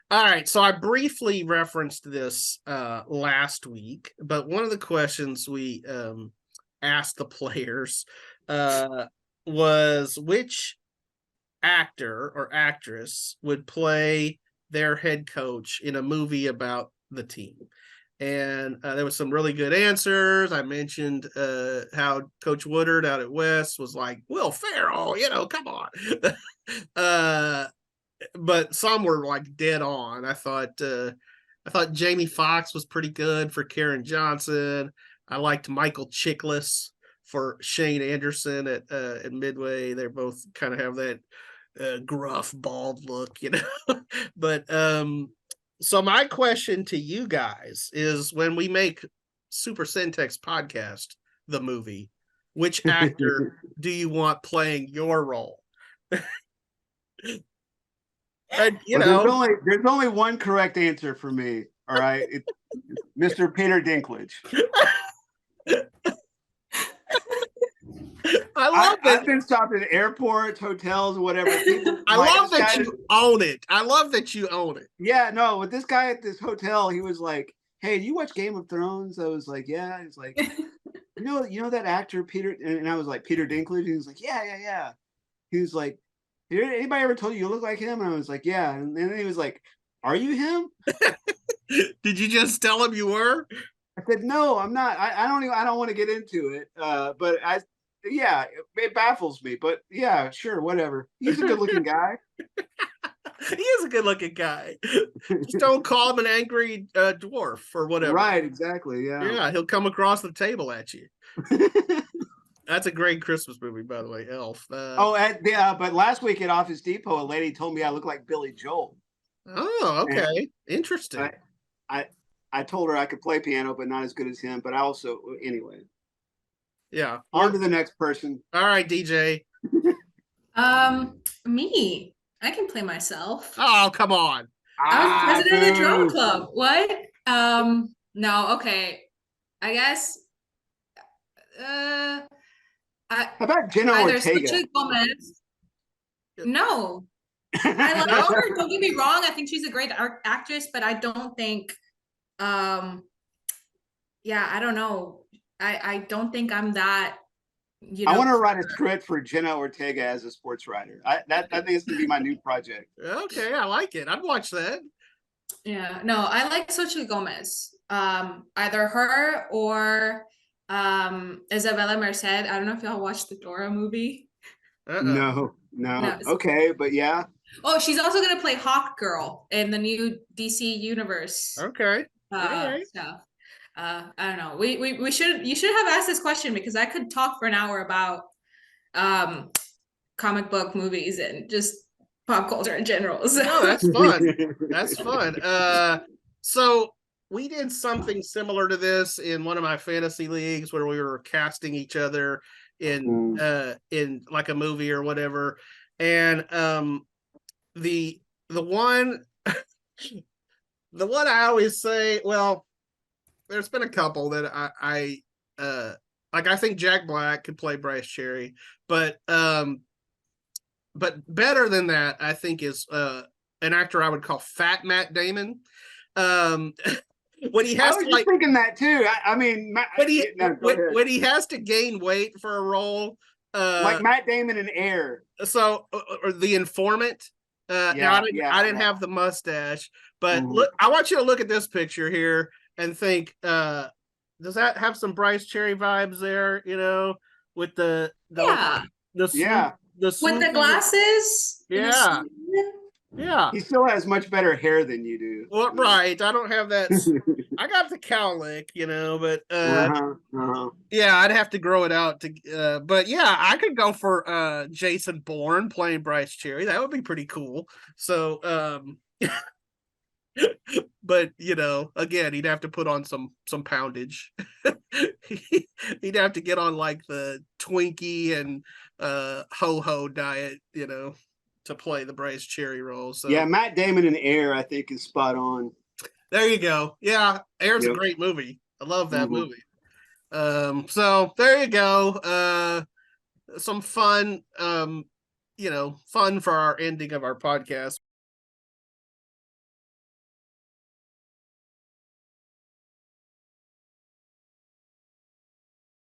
All right, so I briefly referenced this last week, but one of the questions we asked the players was which actor or actress would play their head coach in a movie about the team. And there was some really good answers. I mentioned how Coach Woodard out at West was like, Will Ferrell, come on. But some were like dead on. I thought Jamie Foxx was pretty good for Karen Johnson. I liked Michael Chiklis for Shane Anderson at Midway. They both kind of have that gruff, bald look, But so my question to you guys is, when we make Super-Centex Podcast, the movie, which actor do you want playing your role? And, there's only one correct answer for me. All right, it's Mr. Peter Dinklage. I've been stopped at airports, hotels, whatever. I love that you own it. Yeah, no, with this guy at this hotel, he was like, "Hey, do you watch Game of Thrones?" I was like, "Yeah." He's like, "You know that actor Peter?" And I was like, "Peter Dinklage." And he was like, "Yeah." He was like, "Anybody ever told you look like him?" And I was like, "Yeah." And then he was like, "Are you him?" Did you just tell him you were? I said, "No, I'm not. I don't want to get into it." But yeah, it baffles me, but yeah, sure, whatever. He's a good-looking guy. He is a good-looking guy. Just don't call him an angry dwarf or whatever. Right, exactly. Yeah, he'll come across the table at you. That's a great Christmas movie, by the way, Elf. But last week at Office Depot, a lady told me I look like Billy Joel. Oh, okay. Interesting. I told her I could play piano, but not as good as him. But I also, anyway. Yeah. On to the next person. All right, DJ. Me. I can play myself. Oh, come on. I was president of the drama club. What? No, okay. I guess how about Jenna Ortega? Xochitl Gomez. No. I love her. Don't get me wrong. I think she's a great actress, but I don't think I don't know. I don't think I'm that. I want to write a script for Jenna Ortega as a sports writer. I think it's gonna be my new project. Okay, I like it. I'd watch that. Yeah, no, I like Xochitl Gomez. Either her or Isabella Merced. I don't know if y'all watched the Dora movie. No. Okay, but yeah. Oh, she's also gonna play Hawk Girl in the new DC universe. Okay. Stuff. I don't know. You should have asked this question, because I could talk for an hour about comic book movies and just pop culture in general. So. No, that's fun. That's fun. So we did something similar to this in one of my fantasy leagues, where we were casting each other in like a movie or whatever. And the one the one I always say, well, there's been a couple that I think Jack Black could play Brice Cherry, but better than that, I think, is an actor I would call Fat Matt Damon. When he has to, like, thinking that too. I mean, when he has to gain weight for a role, like Matt Damon in Air. So, or The Informant. I didn't have the mustache, but look, I want you to look at this picture here and think, does that have some Brice Cherry vibes there? With the with the glasses. Yeah. He still has much better hair than you do. Well, right. I don't have that. I got the cowlick, but yeah, I'd have to grow it out to. But yeah, I could go for Jason Bourne playing Brice Cherry. That would be pretty cool. So, but again, he'd have to put on some poundage. He'd have to get on like the Twinkie and ho-ho diet, to play the Brice Cherry role. So yeah, Matt Damon in Air, I think, is spot on. There you go. Yeah, Air's a great movie. I love that movie. So there you go. Some fun, fun for our ending of our podcast.